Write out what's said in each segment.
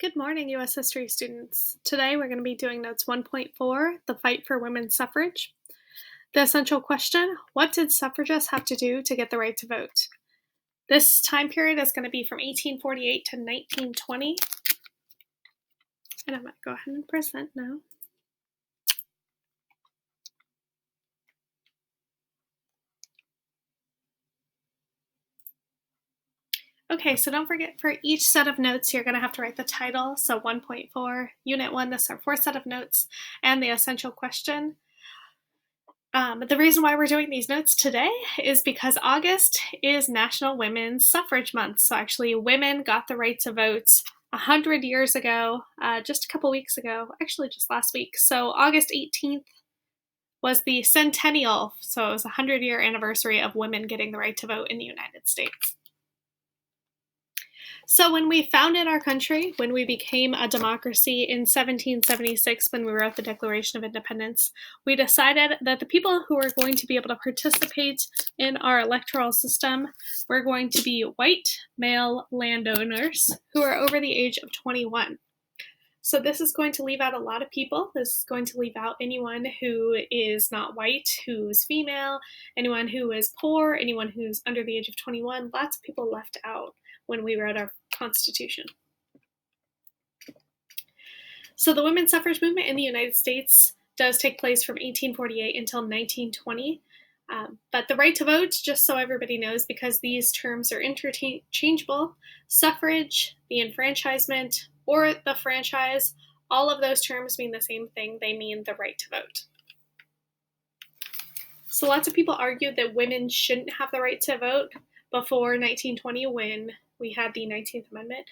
Good morning, U.S. history students. Today we're going to be doing notes 1.4, the fight for women's suffrage. The essential question, what did suffragists have to do to get the right to vote? This time period is going to be from 1848 to 1920. And I'm going to go ahead and present now. Okay, so don't forget for each set of notes, you're going to have to write the title. So 1.4, Unit 1, this is our fourth set of notes, and the essential question. The reason why we're doing these notes today is because August is National Women's Suffrage Month. So actually, women got the right to vote 100 years ago, just a couple weeks ago, actually just last week. So August 18th was the centennial, so it was a 100-year anniversary of women getting the right to vote in the United States. So when we founded our country, when we became a democracy in 1776, when we wrote the Declaration of Independence, we decided that the people who were going to be able to participate in our electoral system were going to be white male landowners who are over the age of 21. So this is going to leave out a lot of people. This is going to leave out anyone who is not white, who's female, anyone who is poor, anyone who's under the age of 21. Lots of people left out when we wrote our Constitution. So the women's suffrage movement in the United States does take place from 1848 until 1920. But the right to vote, just so everybody knows, because these terms are interchangeable, suffrage, the enfranchisement, or the franchise, all of those terms mean the same thing. They mean the right to vote. So lots of people argued that women shouldn't have the right to vote before 1920 when we had the 19th Amendment.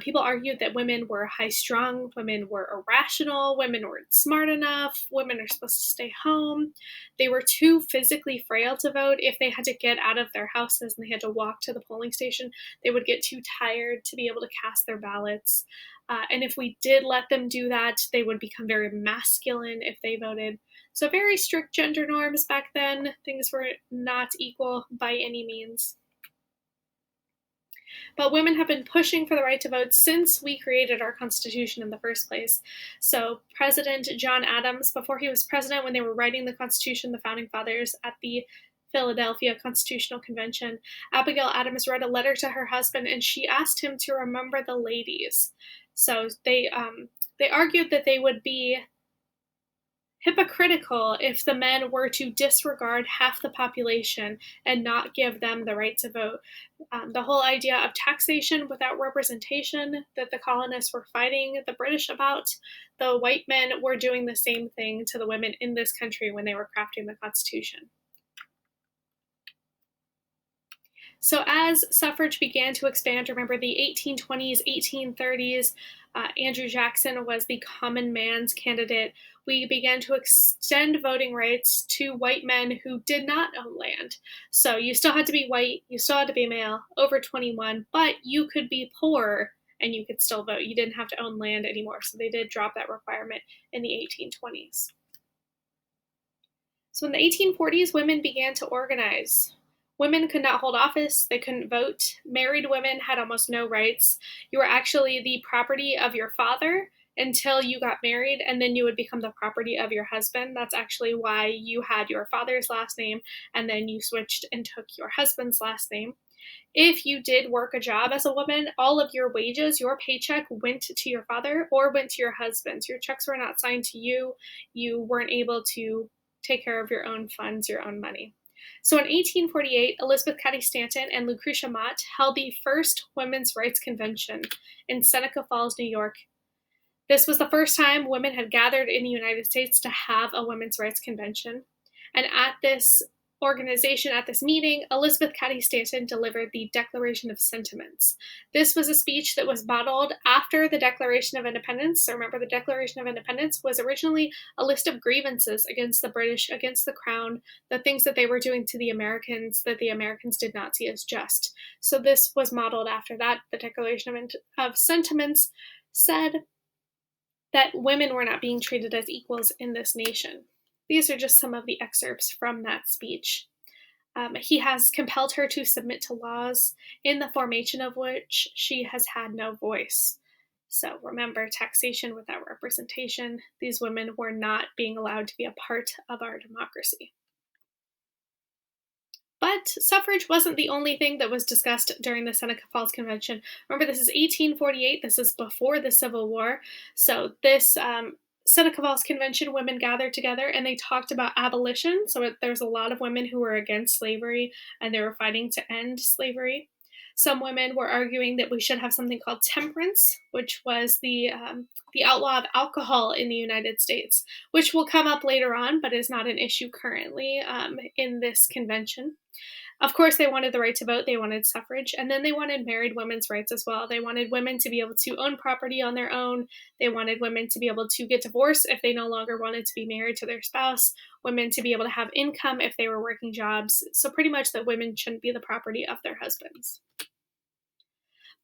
People argued that women were high-strung, women were irrational, women weren't smart enough, women are supposed to stay home. They were too physically frail to vote. If they had to get out of their houses and they had to walk to the polling station, they would get too tired to be able to cast their ballots. And if we did let them do that, they would become very masculine if they voted. So very strict gender norms back then. Things were not equal by any means. But women have been pushing for the right to vote since we created our Constitution in the first place. So President John Adams, before he was president, when they were writing the Constitution, the Founding Fathers at the Philadelphia Constitutional Convention, Abigail Adams wrote a letter to her husband, and she asked him to remember the ladies. So they argued that they would be hypocritical if the men were to disregard half the population and not give them the right to vote. The whole idea of taxation without representation that the colonists were fighting the British about, the white men were doing the same thing to the women in this country when they were crafting the Constitution. So as suffrage began to expand, remember the 1820s, 1830s, Andrew Jackson was the common man's candidate. We began to extend voting rights to white men who did not own land. So you still had to be white, you still had to be male, over 21, but you could be poor and you could still vote. You didn't have to own land anymore. So they did drop that requirement in the 1820s. So in the 1840s, women began to organize. Women could not hold office, they couldn't vote. Married women had almost no rights. You were actually the property of your father until you got married, and then you would become the property of your husband. That's actually why you had your father's last name, and then you switched and took your husband's last name. If you did work a job as a woman, all of your wages, your paycheck went to your father or went to your husband. Your checks were not signed to you. You weren't able to take care of your own funds, your own money. So in 1848, Elizabeth Cady Stanton and Lucretia Mott held the first women's rights convention in Seneca Falls, New York. This was the first time women had gathered in the United States to have a women's rights convention. And at this organization, at this meeting, Elizabeth Cady Stanton delivered the Declaration of Sentiments. This was a speech that was modeled after the Declaration of Independence. So remember, the Declaration of Independence was originally a list of grievances against the British, against the Crown, the things that they were doing to the Americans that the Americans did not see as just. So this was modeled after that. The Declaration of Sentiments said that women were not being treated as equals in this nation. These are just some of the excerpts from that speech. He has compelled her to submit to laws in the formation of which she has had no voice. So remember, taxation without representation. These women were not being allowed to be a part of our democracy. But suffrage wasn't the only thing that was discussed during the Seneca Falls Convention. Remember, this is 1848. This is before the Civil War. So this Seneca Falls Convention, women gathered together and they talked about abolition. So there's a lot of women who were against slavery and they were fighting to end slavery. Some women were arguing that we should have something called temperance, which was the outlaw of alcohol in the United States, which will come up later on, but is not an issue currently in this convention. Of course, they wanted the right to vote, they wanted suffrage, and then they wanted married women's rights as well. They wanted women to be able to own property on their own. They wanted women to be able to get divorced if they no longer wanted to be married to their spouse, women to be able to have income if they were working jobs. So, pretty much that women shouldn't be the property of their husbands.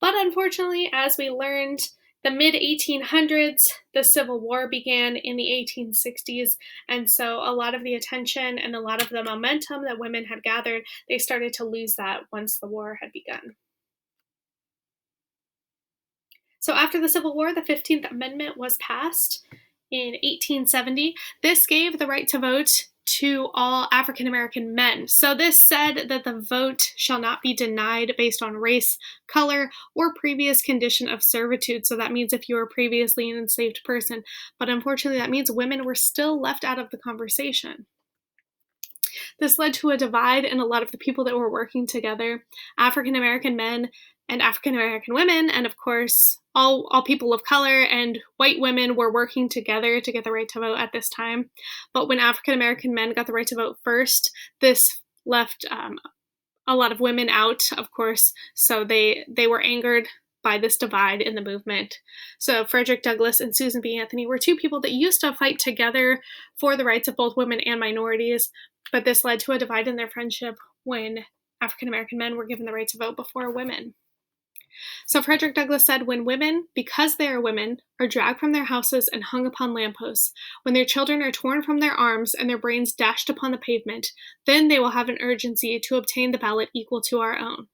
But unfortunately, as we learned, the mid 1800s, the Civil War began in the 1860s, and so a lot of the attention and a lot of the momentum that women had gathered, they started to lose that once the war had begun. So after the Civil War, the 15th Amendment was passed in 1870. This gave the right to vote to all African American men. So this said that the vote shall not be denied based on race, color, or previous condition of servitude. So that means if you were previously an enslaved person. But unfortunately, that means women were still left out of the conversation. This led to a divide in a lot of the people that were working together, African American men and African American women, and of course, all people of color and white women were working together to get the right to vote at this time. But when African American men got the right to vote first, this left a lot of women out, of course, so they were angered by this divide in the movement. So Frederick Douglass and Susan B. Anthony were two people that used to fight together for the rights of both women and minorities, but this led to a divide in their friendship when African American men were given the right to vote before women. So Frederick Douglass said, when women, because they are women, are dragged from their houses and hung upon lampposts, when their children are torn from their arms and their brains dashed upon the pavement, then they will have an urgency to obtain the ballot equal to our own.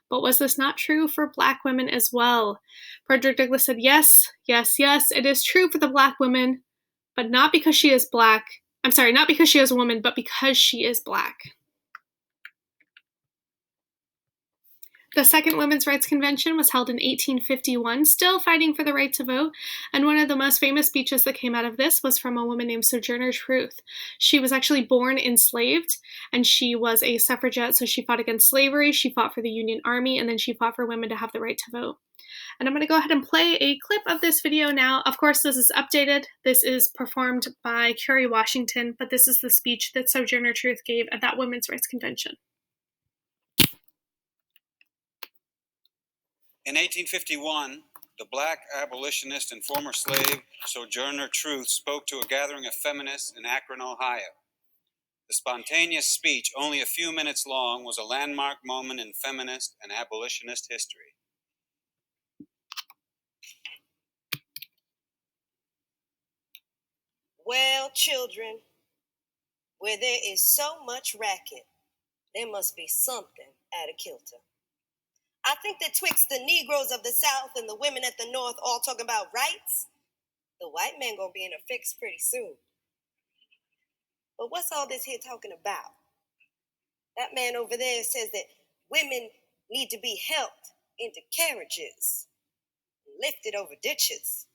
But was this not true for Black women as well? Frederick Douglass said, yes, it is true for the Black woman, but not because she is Black. I'm sorry, not because she is a woman, but because she is Black. The Second Women's Rights Convention was held in 1851, still fighting for the right to vote, and one of the most famous speeches that came out of this was from a woman named Sojourner Truth. She was actually born enslaved, and she was a suffragette, so she fought against slavery, she fought for the Union Army, and then she fought for women to have the right to vote. And I'm going to go ahead and play a clip of this video now. Of course, this is updated. This is performed by Kerry Washington, but this is the speech that Sojourner Truth gave at that Women's Rights Convention. In 1851, the Black abolitionist and former slave Sojourner Truth spoke to a gathering of feminists in Akron, Ohio. The spontaneous speech, only a few minutes long, was a landmark moment in feminist and abolitionist history. Well, children, where there is so much racket, there must be something out of kilter. I think that twixt the Negroes of the South and the women at the North all talking about rights, the white man gonna be in a fix pretty soon. But what's all this here talking about? That man over there says that women need to be helped into carriages, lifted over ditches,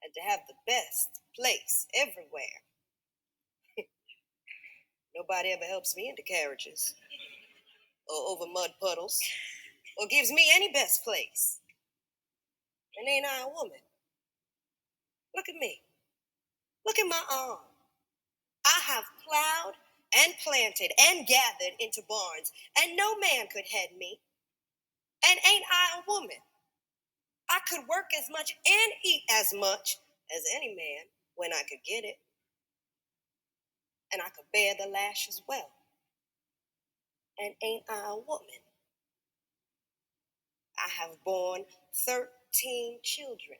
and to have the best place everywhere. Nobody ever helps me into carriages or over mud puddles or gives me any best place. And ain't I a woman? Look at me. Look at my arm. I have plowed and planted and gathered into barns, and no man could head me. And ain't I a woman? I could work as much and eat as much as any man when I could get it. And I could bear the lash as well. And ain't I a woman? I have borne 13 children,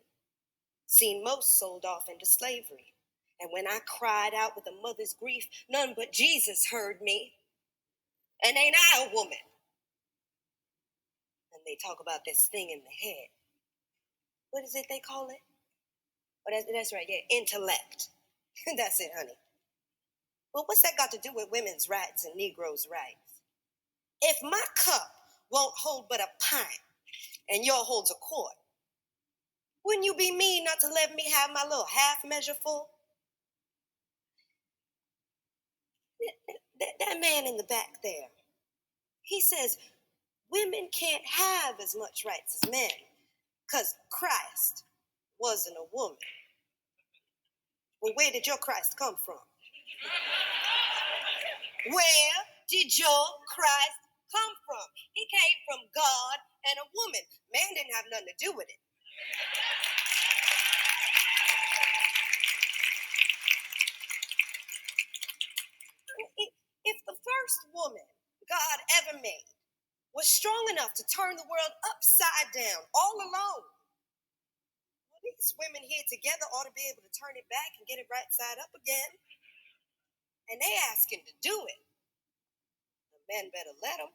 seen most sold off into slavery. And when I cried out with a mother's grief, none but Jesus heard me. And ain't I a woman? And they talk about this thing in the head. what is it they call it? Oh, that's right, yeah, intellect. That's it, honey. Well, what's that got to do with women's rights and Negroes' rights? If my cup won't hold but a pint and yours holds a quart, wouldn't you be mean not to let me have my little half measure full? That man in the back there, he says women can't have as much rights as men because Christ wasn't a woman. Well, where did your Christ come from? Where did your Christ come from? He came from God and a woman. Man didn't have nothing to do with it. If the first woman God ever made was strong enough to turn the world upside down all alone, well, these women here together ought to be able to turn it back and get it right side up again. And they asking to do it. The men better let them.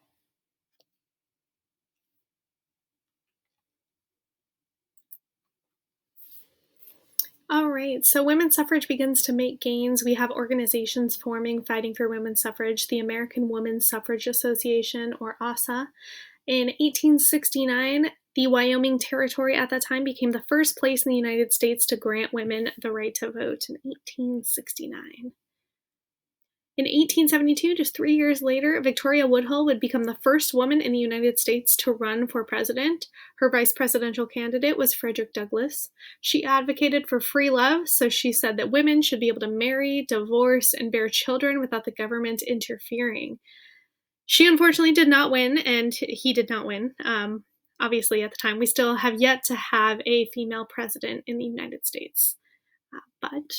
All right, so women's suffrage begins to make gains. We have organizations forming, fighting for women's suffrage, the American Women's Suffrage Association, or ASA. In 1869, the Wyoming Territory at that time became the first place in the United States to grant women the right to vote in 1869. In 1872, just 3 years later, Victoria Woodhull would become the first woman in the United States to run for president. Her vice presidential candidate was Frederick Douglass. She advocated for free love, so she said that women should be able to marry, divorce, and bear children without the government interfering. She unfortunately did not win, and he did not win. Obviously, at the time, we still have yet to have a female president in the United States. But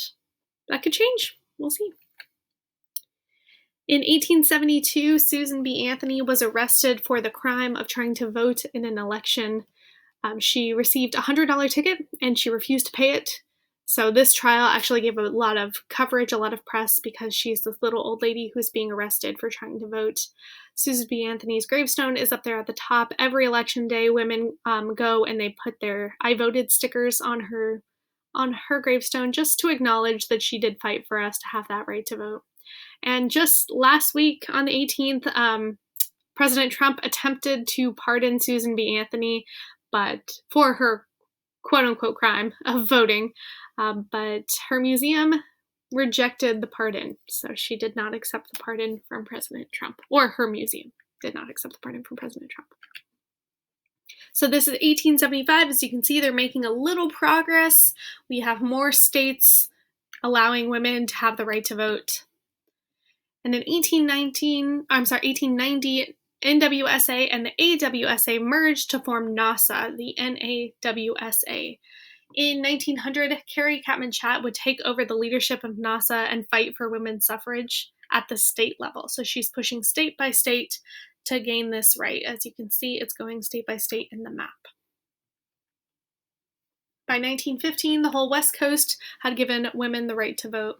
that could change. We'll see. In 1872, Susan B. Anthony was arrested for the crime of trying to vote in an election. She received a $100 ticket and she refused to pay it. So this trial actually gave a lot of coverage, a lot of press, because she's this little old lady who's being arrested for trying to vote. Susan B. Anthony's gravestone is up there at the top. Every election day, women go and they put their "I voted" stickers on her gravestone, just to acknowledge that she did fight for us to have that right to vote. And just last week, on the 18th, President Trump attempted to pardon Susan B. Anthony, but for her quote-unquote crime of voting, but her museum rejected the pardon, so she did not accept the pardon from President Trump, or her museum did not accept the pardon from President Trump. So this is 1875. As you can see, they're making a little progress. We have more states allowing women to have the right to vote. And in 1890, NWSA and the AWSA merged to form NASA, the NAWSA. In 1900, Carrie Chapman Chatt would take over the leadership of NASA and fight for women's suffrage at the state level. So she's pushing state by state to gain this right. As you can see, it's going state by state in the map. By 1915, the whole West Coast had given women the right to vote.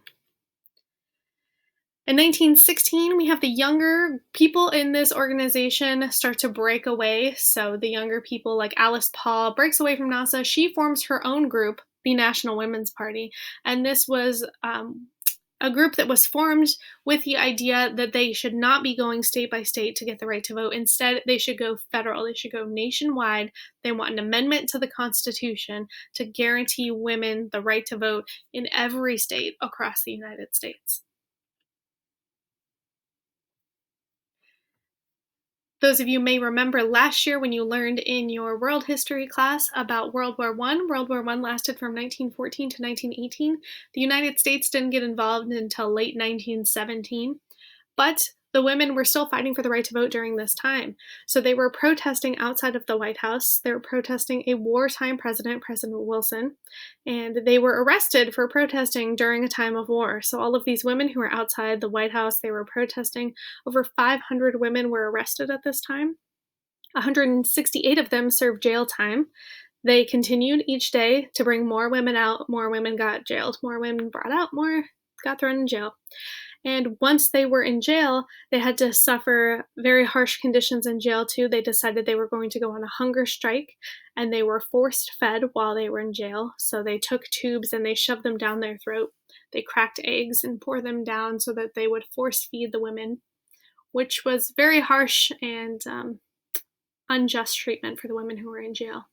In 1916, we have the younger people in this organization start to break away. So the younger people, like Alice Paul, breaks away from NASA. She forms her own group, the National Women's Party. And this was a group that was formed with the idea that they should not be going state by state to get the right to vote. Instead, they should go federal. They should go nationwide. They want an amendment to the Constitution to guarantee women the right to vote in every state across the United States. Those of you may remember last year when you learned in your world history class about World War I. World War I lasted from 1914 to 1918. The United States didn't get involved until late 1917, but the women were still fighting for the right to vote during this time. So they were protesting outside of the White House. They were protesting a wartime president, President Wilson, and they were arrested for protesting during a time of war. So all of these women who were outside the White House, they were protesting. Over 500 women were arrested at this time. 168 of them served jail time. They continued each day to bring more women out. More women got jailed. More women brought out. More got thrown in jail. And once they were in jail, they had to suffer very harsh conditions in jail too. They decided they were going to go on a hunger strike, and they were forced fed while they were in jail. So they took tubes and they shoved them down their throat. They cracked eggs and poured them down so that they would force feed the women, which was very harsh and unjust treatment for the women who were in jail.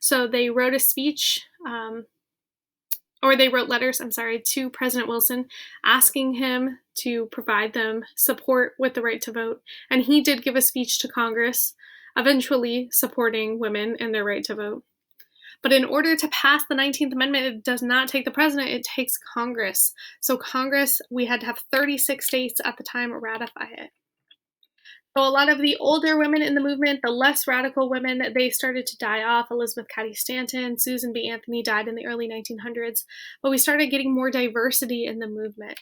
So they wrote a speech, or they wrote letters, to President Wilson asking him to provide them support with the right to vote. And he did give a speech to Congress, eventually supporting women and their right to vote. But in order to pass the 19th Amendment, it does not take the president, it takes Congress. So Congress, we had to have 36 states at the time ratify it. So a lot of the older women in the movement, the less radical women, they started to die off. Elizabeth Cady Stanton, Susan B. Anthony died in the early 1900s. But we started getting more diversity in the movement.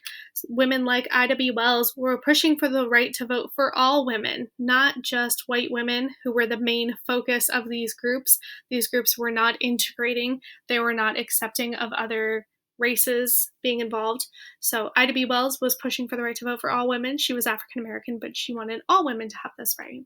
Women like Ida B. Wells were pushing for the right to vote for all women, not just white women who were the main focus of these groups. These groups were not integrating. They were not accepting of other races being involved. So Ida B. Wells was pushing for the right to vote for all women. She was African American, but she wanted all women to have this right.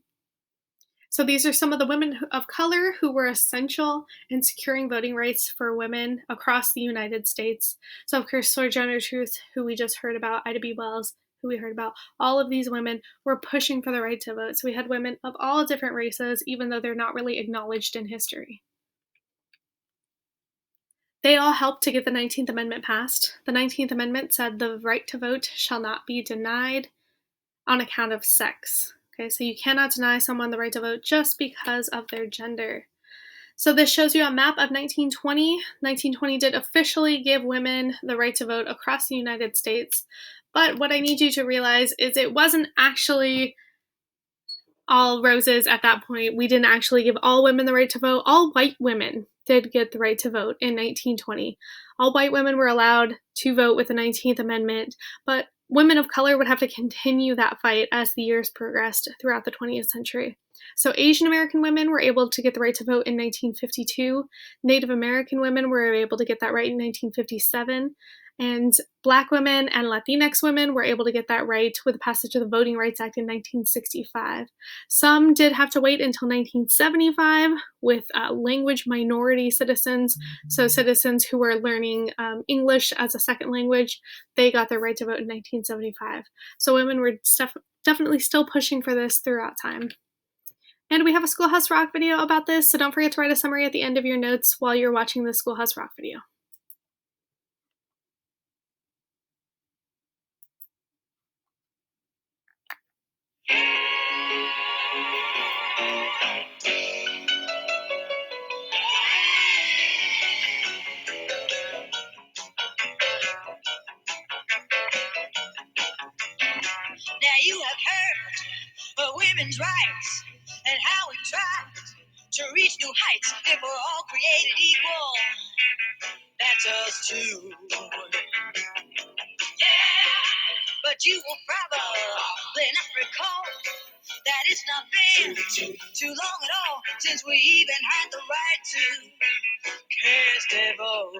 So these are some of the women of color who were essential in securing voting rights for women across the United States. So of course, Sojourner Truth, who we just heard about, Ida B. Wells, who we heard about, all of these women were pushing for the right to vote. So we had women of all different races, even though they're not really acknowledged in history. They all helped to get the 19th Amendment passed. The 19th Amendment said the right to vote shall not be denied on account of sex. Okay, so you cannot deny someone the right to vote just because of their gender. So this shows you a map of 1920. 1920 did officially give women the right to vote across the United States. But what I need you to realize is it wasn't actually all roses at that point. We didn't actually give all women the right to vote. All white women did get the right to vote in 1920. All white women were allowed to vote with the 19th Amendment, but women of color would have to continue that fight as the years progressed throughout the 20th century. So Asian American women were able to get the right to vote in 1952. Native American women were able to get that right in 1957. And Black women and Latinx women were able to get that right with the passage of the Voting Rights Act in 1965. Some did have to wait until 1975 with language minority citizens, so citizens who were learning English as a second language, they got their right to vote in 1975. So women were definitely still pushing for this throughout time. And we have a Schoolhouse Rock video about this, so don't forget to write a summary at the end of your notes while you're watching the Schoolhouse Rock video. Now you have heard of women's rights and how we tried to reach new heights if we're all created equal. That's us too. Yeah, but you will probably not recall that it's not been too long at all since we even had the right to cast a vote.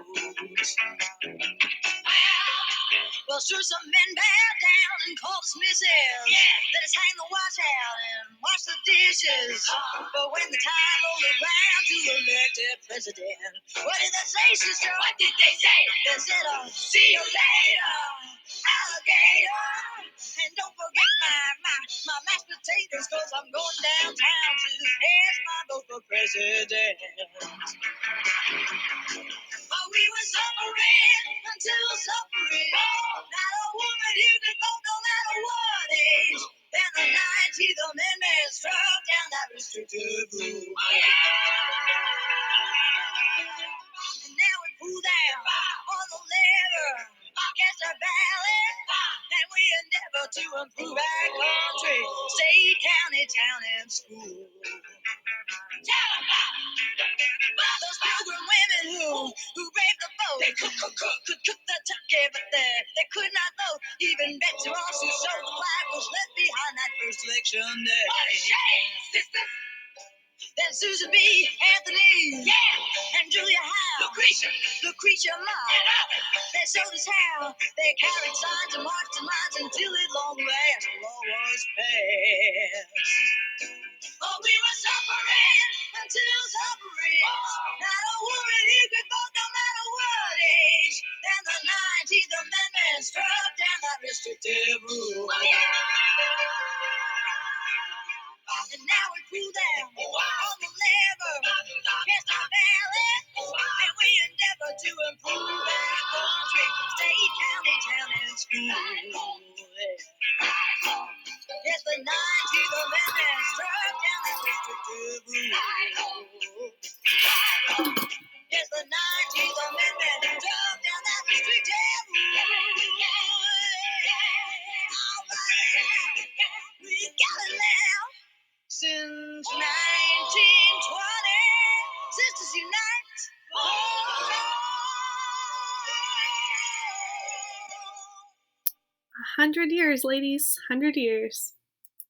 Well, sure, some men bowed down and called us misses. Yeah. Let us hang the wash out and wash the dishes. But when the time rolled around to elect a president, what did they say, sister? What did they say? They said, see you later, alligator. And don't forget my mashed potatoes, cause I'm going downtown to cast my vote for president. But we were suffering until suffering. Not a woman here could vote no matter what age. Then the 19th Amendment struck down that restrictive rule. And now we pull down on the lever, cast our ballot, and we endeavor to improve our country, state, county, town, and school. Those pilgrim women who braved the boat, they could cook the turkey, but they could not vote. Even Betsy Ross, who showed the flag, was left behind that first election day. What a shame, sister. Then Susan B. Anthony. Yeah. And Julia Howe. Lucretia Mott. They showed us how they carried signs and marched in lines until at long last the law was passed. Oh, we were suffering until suffering. Not a woman he could vote no matter what age. Then the 19th Amendment struck down that restrictive rule. And now we cool down on the lever, cast our ballot, and we endeavor to improve our country, state, county, town, and school. Yes, the 19th Amendment struck down that restrictive rule. Yes, the 19th Amendment struck down that restrictive rule. All right, we got it now. Since 1920, Sisters Unite. Oh. 100 years, ladies. 100 years.